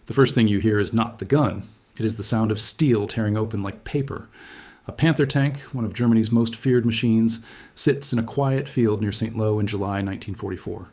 The first thing you hear is not the gun. It is the sound of steel tearing open like paper. A Panther tank, one of Germany's most feared machines, sits in a quiet field near St. Lo in July 1944.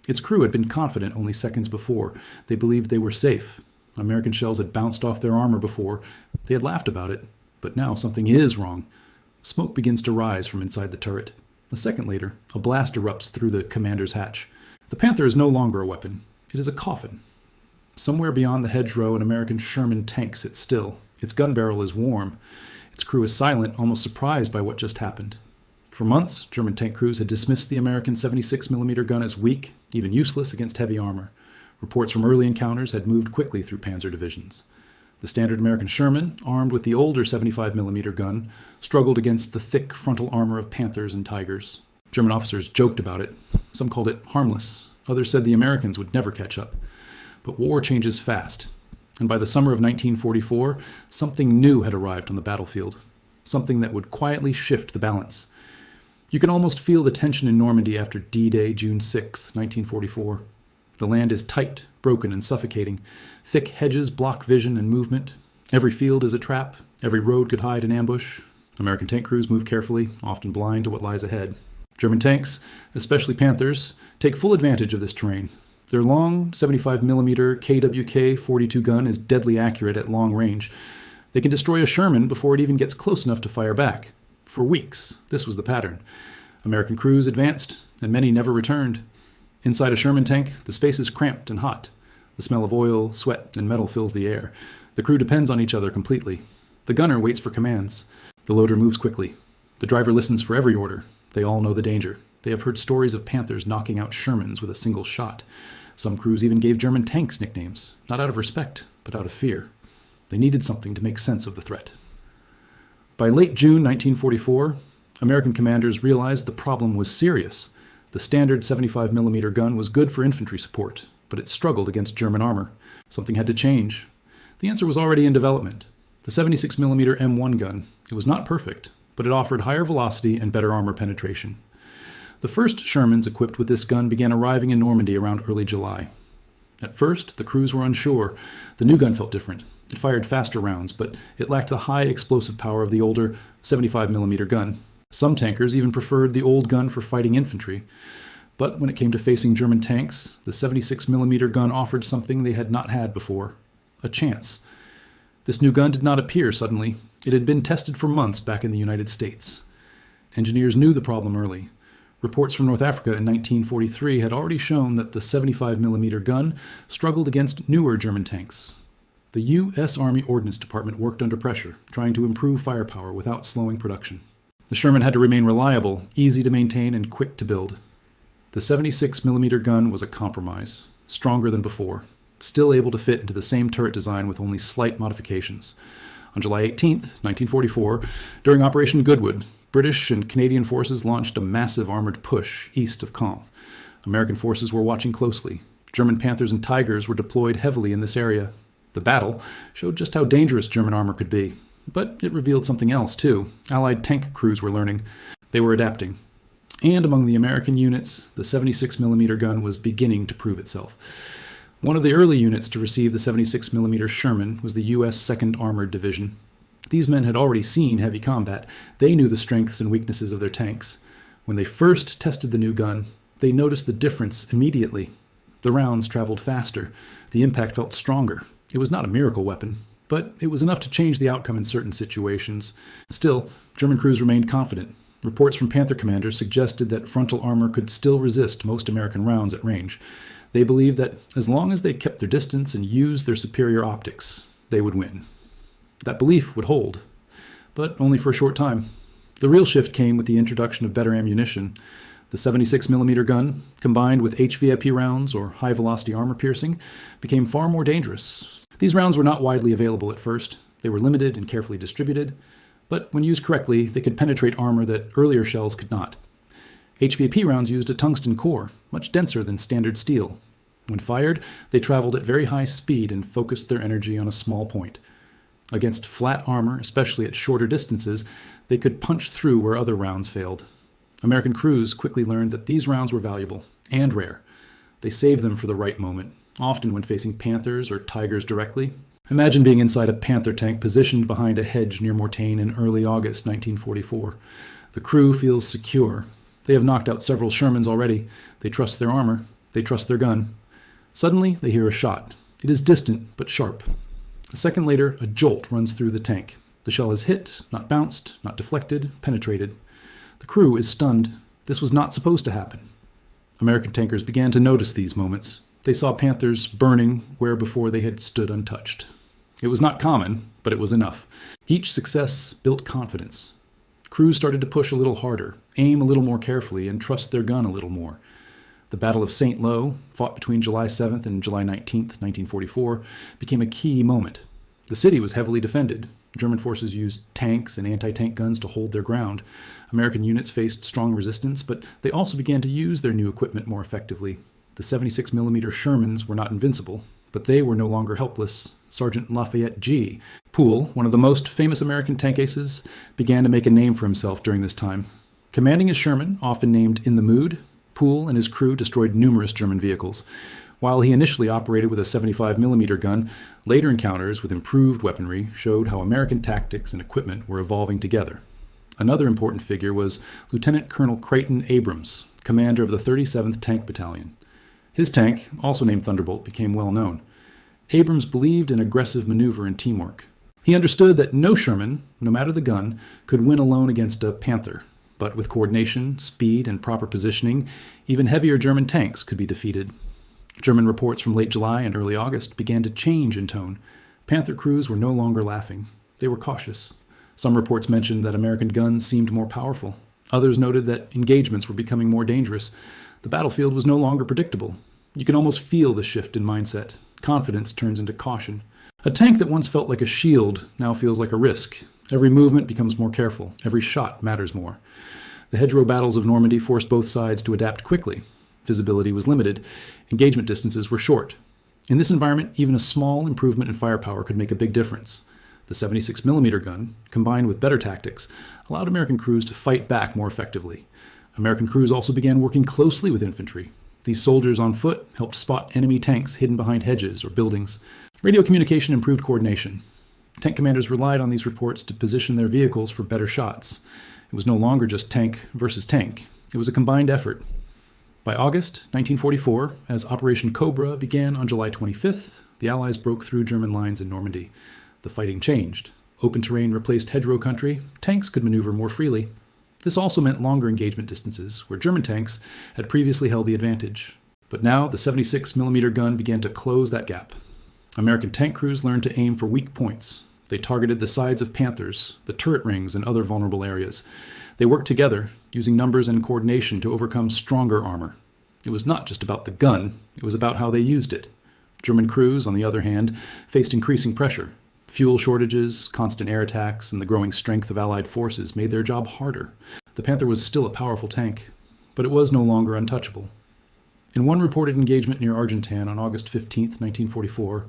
Its crew had been confident only seconds before. They believed they were safe. American shells had bounced off their armor before. They had laughed about it. But now something is wrong. Smoke begins to rise from inside the turret. A second later, a blast erupts through the commander's hatch. The Panther is no longer a weapon. It is a coffin. Somewhere beyond the hedgerow, an American Sherman tank sits still. Its gun barrel is warm. Its crew is silent, almost surprised by what just happened. For months, German tank crews had dismissed the American 76mm gun as weak, even useless against heavy armor. Reports from early encounters had moved quickly through panzer divisions. The standard American Sherman, armed with the older 75mm gun, struggled against the thick frontal armor of Panthers and Tigers. German officers joked about it. Some called it harmless. Others said the Americans would never catch up. But war changes fast, and by the summer of 1944, something new had arrived on the battlefield, something that would quietly shift the balance. You can almost feel the tension in Normandy after D-Day, June 6, 1944. The land is tight, broken, and suffocating. Thick hedges block vision and movement. Every field is a trap. Every road could hide an ambush. American tank crews move carefully, often blind to what lies ahead. German tanks, especially Panthers, take full advantage of this terrain. Their long 75mm KWK-42 gun is deadly accurate at long range. They can destroy a Sherman before it even gets close enough to fire back. For weeks, this was the pattern. American crews advanced, and many never returned. Inside a Sherman tank, the space is cramped and hot. The smell of oil, sweat, and metal fills the air. The crew depends on each other completely. The gunner waits for commands. The loader moves quickly. The driver listens for every order. They all know the danger. They have heard stories of Panthers knocking out Shermans with a single shot. Some crews even gave German tanks nicknames, not out of respect, but out of fear. They needed something to make sense of the threat. By late June 1944, American commanders realized the problem was serious. The standard 75mm gun was good for infantry support, but it struggled against German armor. Something had to change. The answer was already in development. The 76mm M1 gun. It was not perfect, but it offered higher velocity and better armor penetration. The first Shermans equipped with this gun began arriving in Normandy around early July. At first, the crews were unsure. The new gun felt different. It fired faster rounds, but it lacked the high explosive power of the older 75mm gun. Some tankers even preferred the old gun for fighting infantry. But when it came to facing German tanks, the 76mm gun offered something they had not had before: a chance. This new gun did not appear suddenly. It had been tested for months back in the United States. Engineers knew the problem early. Reports from North Africa in 1943 had already shown that the 75mm gun struggled against newer German tanks. The U.S. Army Ordnance Department worked under pressure, trying to improve firepower without slowing production. The Sherman had to remain reliable, easy to maintain, and quick to build. The 76mm gun was a compromise, stronger than before, still able to fit into the same turret design with only slight modifications. On July 18, 1944, during Operation Goodwood, British and Canadian forces launched a massive armored push east of Caen. American forces were watching closely. German Panthers and Tigers were deployed heavily in this area. The battle showed just how dangerous German armor could be. But it revealed something else, too. Allied tank crews were learning. They were adapting. And among the American units, the 76mm gun was beginning to prove itself. One of the early units to receive the 76mm Sherman was the U.S. 2nd Armored Division. These men had already seen heavy combat. They knew the strengths and weaknesses of their tanks. When they first tested the new gun, they noticed the difference immediately. The rounds traveled faster. The impact felt stronger. It was not a miracle weapon, but it was enough to change the outcome in certain situations. Still, German crews remained confident. Reports from Panther commanders suggested that frontal armor could still resist most American rounds at range. They believed that as long as they kept their distance and used their superior optics, they would win. That belief would hold, but only for a short time. The real shift came with the introduction of better ammunition. The 76mm gun, combined with HVIP rounds, or high-velocity armor piercing, became far more dangerous. These rounds were not widely available at first. They were limited and carefully distributed, but when used correctly, they could penetrate armor that earlier shells could not. HVIP rounds used a tungsten core, much denser than standard steel. When fired, they traveled at very high speed and focused their energy on a small point. Against flat armor, especially at shorter distances, they could punch through where other rounds failed. American crews quickly learned that these rounds were valuable and rare. They saved them for the right moment, often when facing Panthers or Tigers directly. Imagine being inside a Panther tank positioned behind a hedge near Mortain in early August 1944. The crew feels secure. They have knocked out several Shermans already. They trust their armor. They trust their gun. Suddenly, they hear a shot. It is distant, but sharp. A second later, a jolt runs through the tank. The shell has hit, not bounced, not deflected, penetrated. The crew is stunned. This was not supposed to happen. American tankers began to notice these moments. They saw Panthers burning where before they had stood untouched. It was not common, but it was enough. Each success built confidence. Crews started to push a little harder, aim a little more carefully, and trust their gun a little more. The Battle of St. Lo, fought between July 7th and July 19th, 1944, became a key moment. The city was heavily defended. German forces used tanks and anti-tank guns to hold their ground. American units faced strong resistance, but they also began to use their new equipment more effectively. The 76mm Shermans were not invincible, but they were no longer helpless. Sergeant Lafayette G. Poole, one of the most famous American tank aces, began to make a name for himself during this time. Commanding his Sherman, often named In the Mood, Poole and his crew destroyed numerous German vehicles. While he initially operated with a 75mm gun, later encounters with improved weaponry showed how American tactics and equipment were evolving together. Another important figure was Lieutenant Colonel Creighton Abrams, commander of the 37th Tank Battalion. His tank, also named Thunderbolt, became well known. Abrams believed in aggressive maneuver and teamwork. He understood that no Sherman, no matter the gun, could win alone against a Panther. But with coordination, speed, and proper positioning, even heavier German tanks could be defeated. German reports from late July and early August began to change in tone. Panther crews were no longer laughing. They were cautious. Some reports mentioned that American guns seemed more powerful. Others noted that engagements were becoming more dangerous. The battlefield was no longer predictable. You can almost feel the shift in mindset. Confidence turns into caution. A tank that once felt like a shield now feels like a risk. Every movement becomes more careful. Every shot matters more. The hedgerow battles of Normandy forced both sides to adapt quickly. Visibility was limited. Engagement distances were short. In this environment, even a small improvement in firepower could make a big difference. The 76mm gun, combined with better tactics, allowed American crews to fight back more effectively. American crews also began working closely with infantry. These soldiers on foot helped spot enemy tanks hidden behind hedges or buildings. Radio communication improved coordination. Tank commanders relied on these reports to position their vehicles for better shots. It was no longer just tank versus tank. It was a combined effort. By August 1944, as Operation Cobra began on July 25th, the Allies broke through German lines in Normandy. The fighting changed. Open terrain replaced hedgerow country. Tanks could maneuver more freely. This also meant longer engagement distances, where German tanks had previously held the advantage. But now the 76mm gun began to close that gap. American tank crews learned to aim for weak points. They targeted the sides of Panthers, the turret rings, and other vulnerable areas. They worked together, using numbers and coordination to overcome stronger armor. It was not just about the gun, it was about how they used it. German crews, on the other hand, faced increasing pressure. Fuel shortages, constant air attacks, and the growing strength of Allied forces made their job harder. The Panther was still a powerful tank, but it was no longer untouchable. In one reported engagement near Argentan on August 15, 1944,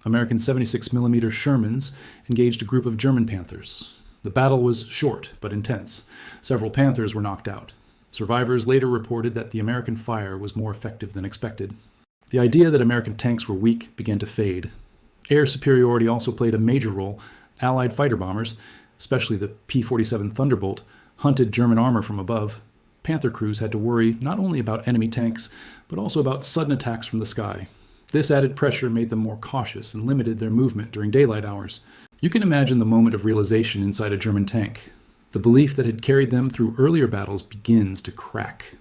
American 76mm Shermans engaged a group of German Panthers. The battle was short but intense. Several Panthers were knocked out. Survivors later reported that the American fire was more effective than expected. The idea that American tanks were weak began to fade. Air superiority also played a major role. Allied fighter bombers, especially the P-47 Thunderbolt, hunted German armor from above. Panther crews had to worry not only about enemy tanks, but also about sudden attacks from the sky. This added pressure made them more cautious and limited their movement during daylight hours. You can imagine the moment of realization inside a German tank. The belief that had carried them through earlier battles begins to crack.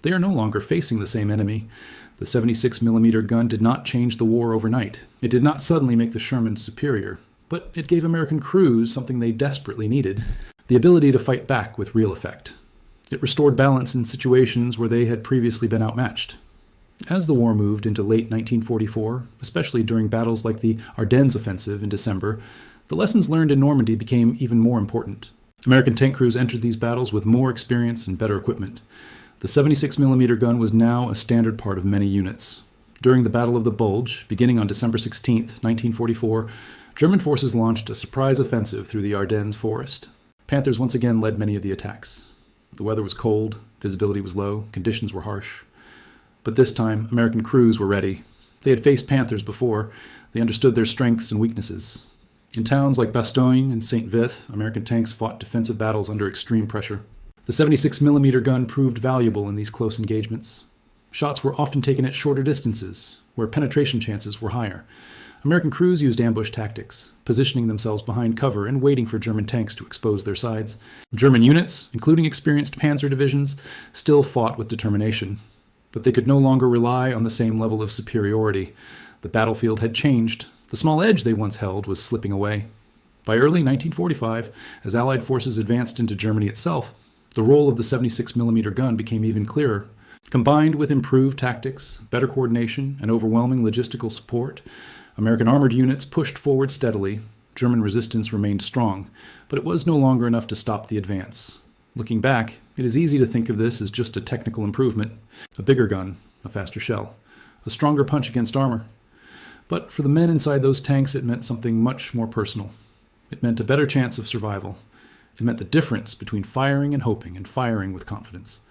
They are no longer facing the same enemy. The 76mm gun did not change the war overnight. It did not suddenly make the Sherman superior, but it gave American crews something they desperately needed: the ability to fight back with real effect. It restored balance in situations where they had previously been outmatched. As the war moved into late 1944, especially during battles like the Ardennes offensive in December, the lessons learned in Normandy became even more important. American tank crews entered these battles with more experience and better equipment. The 76mm gun was now a standard part of many units. During the Battle of the Bulge, beginning on December 16, 1944, German forces launched a surprise offensive through the Ardennes forest. Panthers once again led many of the attacks. The weather was cold, visibility was low, conditions were harsh. But this time, American crews were ready. They had faced Panthers before. They understood their strengths and weaknesses. In towns like Bastogne and St. Vith, American tanks fought defensive battles under extreme pressure. The 76mm gun proved valuable in these close engagements. Shots were often taken at shorter distances, where penetration chances were higher. American crews used ambush tactics, positioning themselves behind cover and waiting for German tanks to expose their sides. German units, including experienced panzer divisions, still fought with determination. But they could no longer rely on the same level of superiority. The battlefield had changed. The small edge they once held was slipping away. By early 1945, as Allied forces advanced into Germany itself, the role of the 76mm gun became even clearer. Combined with improved tactics, better coordination, and overwhelming logistical support, American armored units pushed forward steadily. German resistance remained strong, but it was no longer enough to stop the advance. Looking back, it is easy to think of this as just a technical improvement, a bigger gun, a faster shell, a stronger punch against armor. But for the men inside those tanks, it meant something much more personal. It meant a better chance of survival. It meant the difference between firing and hoping and firing with confidence.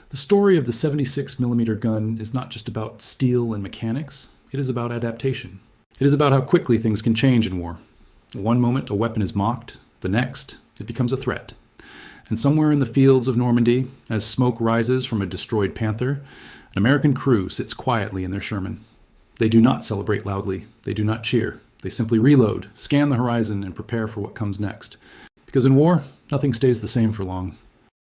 The story of the 76mm gun is not just about steel and mechanics. It is about adaptation. It is about how quickly things can change in war. One moment, a weapon is mocked. The next, it becomes a threat. And somewhere in the fields of Normandy, as smoke rises from a destroyed Panther, an American crew sits quietly in their Sherman. They do not celebrate loudly. They do not cheer. They simply reload, scan the horizon, and prepare for what comes next. Because in war, nothing stays the same for long.